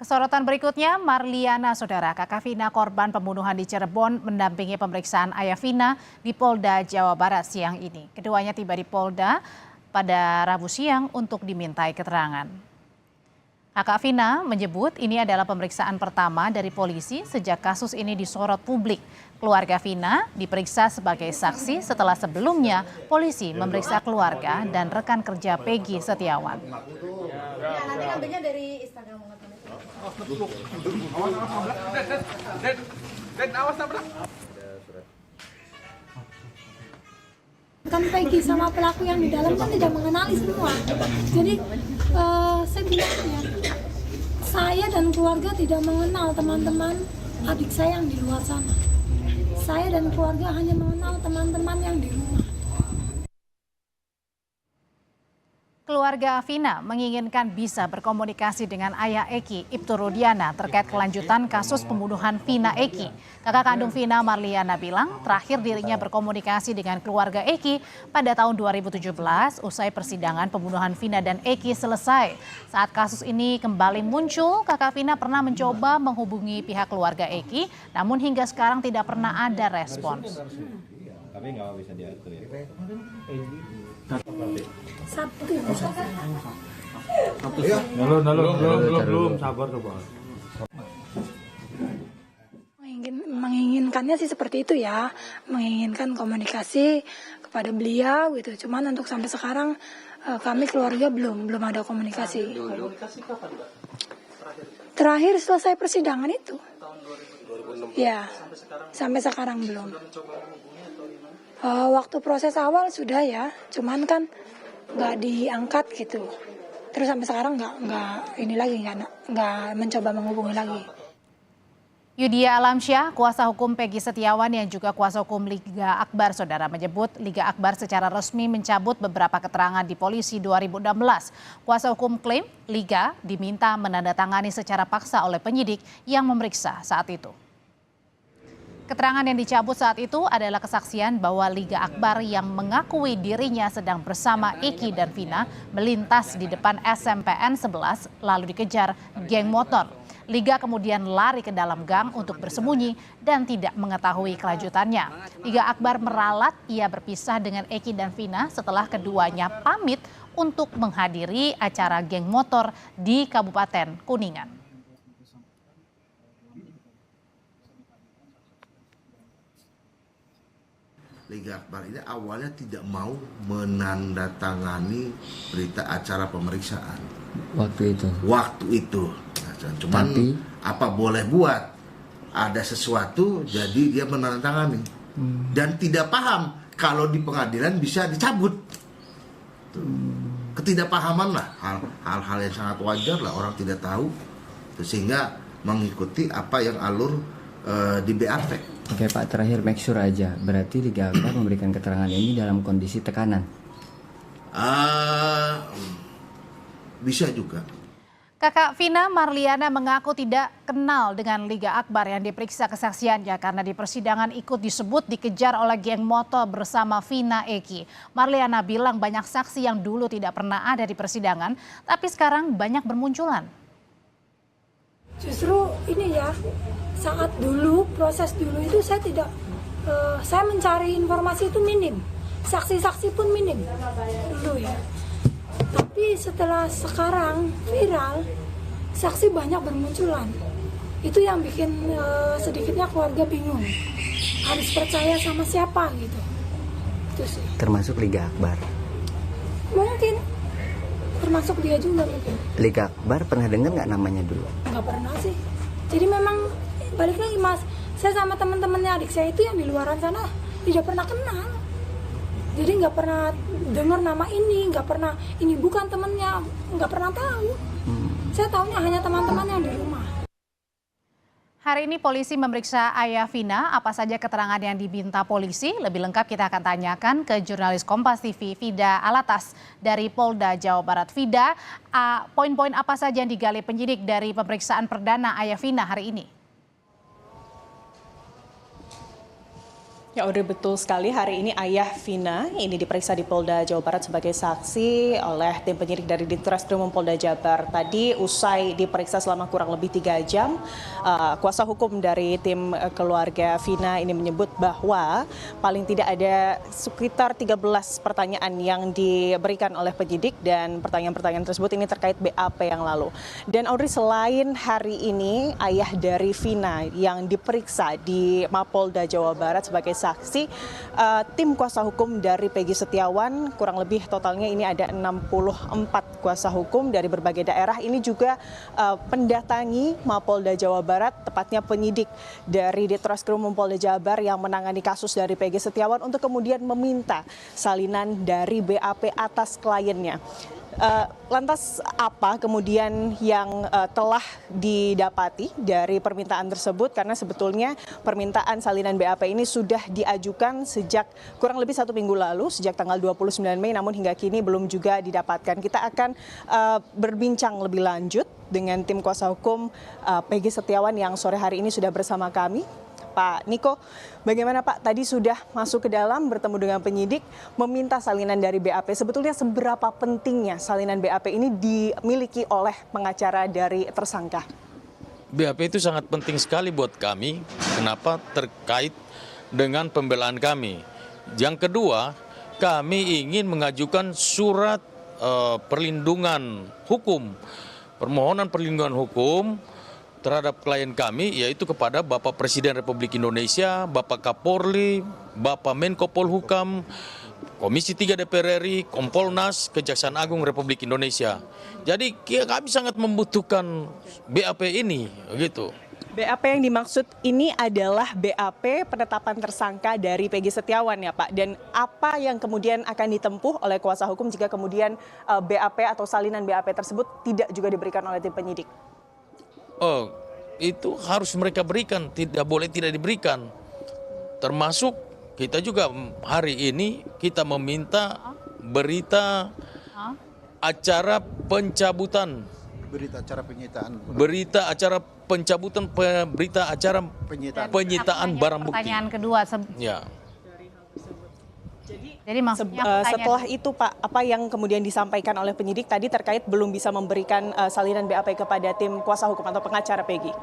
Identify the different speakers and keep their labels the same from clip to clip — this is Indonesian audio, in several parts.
Speaker 1: Sorotan berikutnya, Marliana, saudara kakak Vina korban pembunuhan di Cirebon mendampingi pemeriksaan ayah Vina di Polda Jawa Barat siang ini. Keduanya tiba di Polda pada Rabu siang untuk dimintai keterangan. Kakak Vina menyebut ini adalah pemeriksaan pertama dari polisi sejak kasus ini disorot publik. Keluarga Vina diperiksa sebagai saksi setelah sebelumnya polisi memeriksa keluarga dan rekan kerja Peggy Setiawan.
Speaker 2: Ya, nanti ngambilnya dari Instagram.
Speaker 3: Kan Peggy sama pelaku yang di dalam kan tidak mengenali semua. Jadi saya bilang ya, saya dan keluarga tidak mengenal teman-teman adik saya yang di luar sana. Saya dan keluarga hanya mengenal teman-teman yang di rumah.
Speaker 1: Keluarga Vina menginginkan bisa berkomunikasi dengan ayah Eki, Ibtu Rudiana, terkait kelanjutan kasus pembunuhan Vina Eki. Kakak kandung Vina, Marliana, bilang terakhir dirinya berkomunikasi dengan keluarga Eki pada tahun 2017 usai persidangan pembunuhan Vina dan Eki selesai. Saat kasus ini kembali muncul, kakak Vina pernah mencoba menghubungi pihak keluarga Eki, namun hingga sekarang tidak pernah ada respons.
Speaker 4: Tapi nggak bisa diatur ya.
Speaker 3: Sabtu.
Speaker 4: Belum sabar coba.
Speaker 3: Menginginkannya sih seperti itu ya, menginginkan komunikasi kepada beliau gitu. Cuman untuk sampai sekarang kami keluarga belum ada komunikasi. Terakhir selesai persidangan itu. Ya, sampai sekarang belum. Waktu proses awal sudah ya, cuman kan nggak diangkat gitu. Terus sampai sekarang nggak ini lagi nggak mencoba menghubungi lagi.
Speaker 1: Yudia Alamsyah, kuasa hukum Peggy Setiawan yang juga kuasa hukum Liga Akbar, saudara, menyebut Liga Akbar secara resmi mencabut beberapa keterangan di polisi 2016. Kuasa hukum klaim Liga diminta menandatangani secara paksa oleh penyidik yang memeriksa saat itu. Keterangan yang dicabut saat itu adalah kesaksian bahwa Liga Akbar yang mengakui dirinya sedang bersama Eki dan Vina melintas di depan SMPN 11 lalu dikejar geng motor. Liga kemudian lari ke dalam gang untuk bersembunyi dan tidak mengetahui kelanjutannya. Liga Akbar meralat ia berpisah dengan Eki dan Vina setelah keduanya pamit untuk menghadiri acara geng motor di Kabupaten Kuningan.
Speaker 5: Liga Akbar ini awalnya tidak mau menandatangani berita acara pemeriksaan.
Speaker 6: Waktu itu. Nah, cuman
Speaker 5: apa boleh buat, ada sesuatu jadi dia menandatangani. Dan tidak paham kalau di pengadilan bisa dicabut. Ketidakpahaman lah, hal-hal yang sangat wajar lah, orang tidak tahu. Sehingga mengikuti apa yang alur di BAP.
Speaker 6: Oke Pak, terakhir make sure aja, berarti Liga Akbar memberikan keterangan ini dalam kondisi tekanan?
Speaker 5: Bisa juga.
Speaker 1: Kakak Vina, Marliana, mengaku tidak kenal dengan Liga Akbar yang diperiksa kesaksiannya karena di persidangan ikut disebut dikejar oleh geng motor bersama Vina Eki. Marliana bilang banyak saksi yang dulu tidak pernah ada di persidangan, tapi sekarang banyak bermunculan.
Speaker 3: Justru ini ya, saat dulu proses dulu itu saya tidak, saya mencari informasi itu minim, saksi-saksi pun minim dulu ya. Tapi setelah sekarang viral, saksi banyak bermunculan. Itu yang bikin sedikitnya keluarga bingung, harus percaya sama siapa gitu. Itu sih.
Speaker 6: Termasuk Liga Akbar?
Speaker 3: Mungkin. Termasuk dia juga mungkin.
Speaker 6: Liga Akbar pernah dengar nggak namanya dulu?
Speaker 3: Nggak pernah sih. Jadi memang balik lagi Mas, saya sama teman-temannya adik saya itu yang di luaran sana tidak pernah kenal. Jadi nggak pernah dengar nama ini, nggak pernah ini bukan temennya, nggak pernah tahu. Saya tahunya hanya teman-teman yang di rumah.
Speaker 1: Hari ini polisi memeriksa ayah Vina, apa saja keterangan yang diminta polisi. Lebih lengkap kita akan tanyakan ke jurnalis Kompas TV Vida Alatas dari Polda Jawa Barat. Vida, poin-poin apa saja yang digali penyidik dari pemeriksaan perdana ayah Vina hari ini?
Speaker 7: Ya, Audrey, betul sekali. Hari ini ayah Vina ini diperiksa di Polda Jawa Barat sebagai saksi oleh tim penyidik dari Ditreskrimum Polda Jabar. Tadi usai diperiksa selama kurang lebih 3 jam, kuasa hukum dari tim keluarga Vina ini menyebut bahwa paling tidak ada sekitar 13 pertanyaan yang diberikan oleh penyidik dan pertanyaan-pertanyaan tersebut ini terkait BAP yang lalu. Dan Audrey, selain hari ini ayah dari Vina yang diperiksa di Mapolda Jawa Barat sebagai saksi, tim kuasa hukum dari Peggy Setiawan kurang lebih totalnya ini ada 64 kuasa hukum dari berbagai daerah ini juga mendatangi Mapolda Jawa Barat, tepatnya penyidik dari Ditreskrimum Polda Jabar yang menangani kasus dari Peggy Setiawan untuk kemudian meminta salinan dari BAP atas kliennya. Lantas apa kemudian yang telah didapati dari permintaan tersebut, karena sebetulnya permintaan salinan BAP ini sudah diajukan sejak kurang lebih 1 minggu lalu, sejak tanggal 29 Mei, namun hingga kini belum juga didapatkan. Kita akan berbincang lebih lanjut dengan tim kuasa hukum Peggy Setiawan yang sore hari ini sudah bersama kami. Pak Niko, bagaimana Pak? Tadi sudah masuk ke dalam bertemu dengan penyidik, meminta salinan dari BAP. Sebetulnya seberapa pentingnya salinan BAP ini dimiliki oleh pengacara dari tersangka?
Speaker 8: BAP itu sangat penting sekali buat kami. Kenapa? Terkait dengan pembelaan kami. Yang kedua, kami ingin mengajukan surat perlindungan hukum, permohonan perlindungan hukum terhadap klien kami, yaitu kepada Bapak Presiden Republik Indonesia, Bapak Kapolri, Bapak Menko Polhukam, Komisi 3 DPR RI, Kompolnas, Kejaksaan Agung Republik Indonesia. Jadi kami sangat membutuhkan BAP ini, gitu.
Speaker 7: BAP yang dimaksud ini adalah BAP penetapan tersangka dari Peggy Setiawan ya Pak. Dan apa yang kemudian akan ditempuh oleh kuasa hukum jika kemudian BAP atau salinan BAP tersebut tidak juga diberikan oleh tim penyidik?
Speaker 8: Oh, itu harus mereka berikan, tidak boleh tidak diberikan. Termasuk kita juga hari ini kita meminta berita acara pencabutan.
Speaker 9: Berita acara penyitaan.
Speaker 8: Berita acara pencabutan, berita acara penyitaan barang bukti.
Speaker 1: Pertanyaan kedua.
Speaker 8: Ya.
Speaker 1: Jadi maksudnya
Speaker 7: setelah itu Pak, apa yang kemudian disampaikan oleh penyidik tadi terkait belum bisa memberikan salinan BAP kepada tim kuasa hukum atau pengacara Peggy?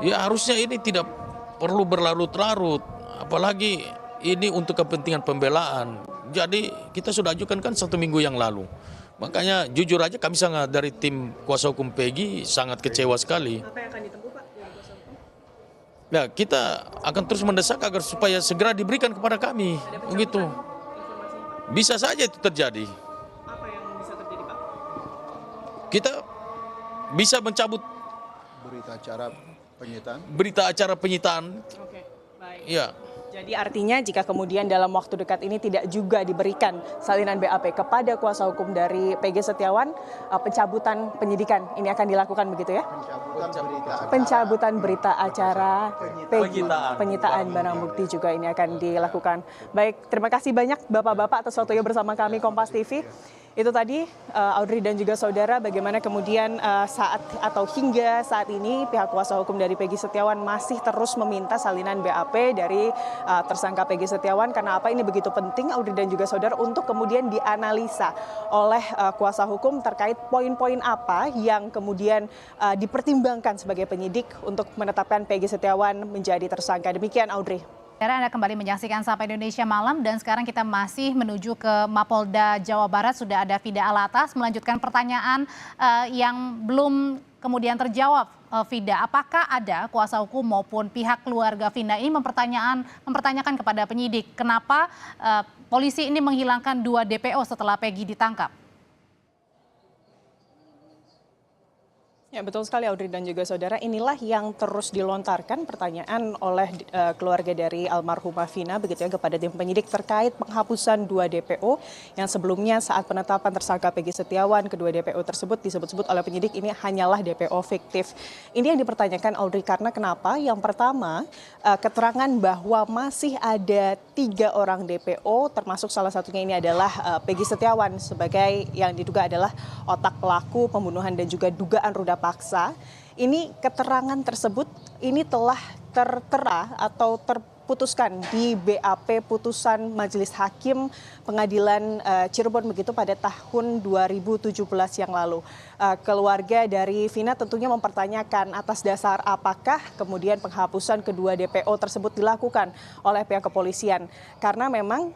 Speaker 8: Ya harusnya ini tidak perlu berlarut-larut, apalagi ini untuk kepentingan pembelaan. Jadi kita sudah ajukan kan 1 minggu yang lalu. Makanya jujur aja kami sangat dari tim kuasa hukum Peggy sangat kecewa sekali.
Speaker 7: Apa yang akan ditempuh Pak?
Speaker 8: Ya kita akan terus mendesak agar supaya segera diberikan kepada kami, begitu. Bisa saja itu terjadi.
Speaker 7: Apa yang bisa terjadi Pak?
Speaker 8: Kita bisa mencabut berita acara penyitaan.
Speaker 7: Oke, baik.
Speaker 8: Ya.
Speaker 7: Jadi artinya jika kemudian dalam waktu dekat ini tidak juga diberikan salinan BAP kepada kuasa hukum dari Peggy Setiawan, pencabutan penyidikan ini akan dilakukan begitu ya? Pencabutan berita acara penyitaan barang bukti juga ini akan dilakukan. Baik, terima kasih banyak Bapak-Bapak atas waktunya bersama kami Kompas TV. Itu tadi Audrey dan juga saudara bagaimana kemudian saat atau hingga saat ini pihak kuasa hukum dari Peggy Setiawan masih terus meminta salinan BAP dari tersangka Peggy Setiawan. Karena apa ini begitu penting Audrey dan juga saudara untuk kemudian dianalisa oleh kuasa hukum terkait poin-poin apa yang kemudian dipertimbangkan sebagai penyidik untuk menetapkan Peggy Setiawan menjadi tersangka. Demikian Audrey.
Speaker 1: Anda kembali menyaksikan Sapa Indonesia Malam dan sekarang kita masih menuju ke Mapolda Jawa Barat. Sudah ada Fida Alatas melanjutkan pertanyaan yang belum kemudian terjawab. Fida, apakah ada kuasa hukum maupun pihak keluarga Vina ini mempertanyakan kepada penyidik kenapa polisi ini menghilangkan 2 DPO setelah Peggy ditangkap?
Speaker 7: Ya betul sekali Audrey dan juga saudara, inilah yang terus dilontarkan pertanyaan oleh keluarga dari almarhumah Vina begitu ya kepada tim penyidik terkait penghapusan 2 DPO yang sebelumnya saat penetapan tersangka Peggy Setiawan kedua DPO tersebut disebut-sebut oleh penyidik ini hanyalah DPO fiktif. Ini yang dipertanyakan Audrey karena kenapa? Yang pertama keterangan bahwa masih ada 3 orang DPO termasuk salah satunya ini adalah Peggy Setiawan sebagai yang diduga adalah otak pelaku pembunuhan dan juga dugaan ruda paksa. Ini keterangan tersebut ini telah tertera atau diputuskan di BAP putusan Majelis Hakim Pengadilan Cirebon begitu pada tahun 2017 yang lalu. Keluarga dari Vina tentunya mempertanyakan atas dasar apakah kemudian penghapusan kedua DPO tersebut dilakukan oleh pihak kepolisian. Karena memang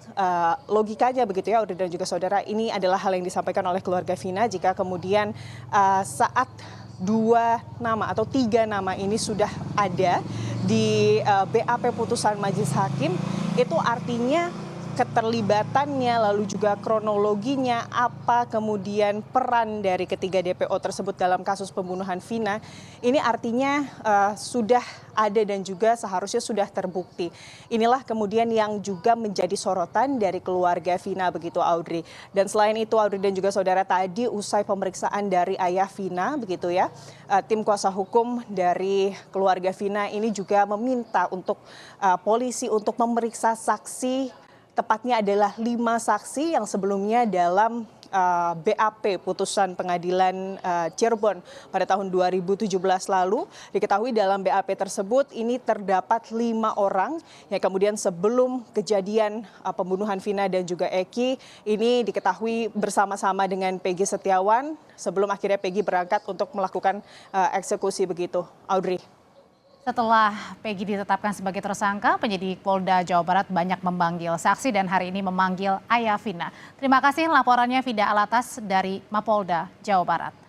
Speaker 7: logikanya begitu ya, Audrey dan juga saudara, ini adalah hal yang disampaikan oleh keluarga Vina jika kemudian saat 2 nama atau 3 nama ini sudah ada di BAP putusan Majelis Hakim, itu artinya keterlibatannya lalu juga kronologinya apa kemudian peran dari ketiga DPO tersebut dalam kasus pembunuhan Vina ini artinya sudah ada dan juga seharusnya sudah terbukti. Inilah kemudian yang juga menjadi sorotan dari keluarga Vina begitu, Audrey. Dan selain itu, Audrey dan juga saudara, tadi usai pemeriksaan dari ayah Vina begitu ya, tim kuasa hukum dari keluarga Vina ini juga meminta untuk polisi untuk memeriksa saksi, tepatnya adalah 5 saksi yang sebelumnya dalam BAP putusan Pengadilan Cirebon pada tahun 2017 lalu. Diketahui dalam BAP tersebut ini terdapat 5 orang yang kemudian sebelum kejadian pembunuhan Vina dan juga Eki ini diketahui bersama-sama dengan Peggy Setiawan sebelum akhirnya Peggy berangkat untuk melakukan eksekusi begitu, Audrey.
Speaker 1: Setelah Peggy ditetapkan sebagai tersangka, penyidik Polda Jawa Barat banyak memanggil saksi dan hari ini memanggil ayah Vina. Terima kasih laporannya Vida Alatas dari Mapolda Jawa Barat.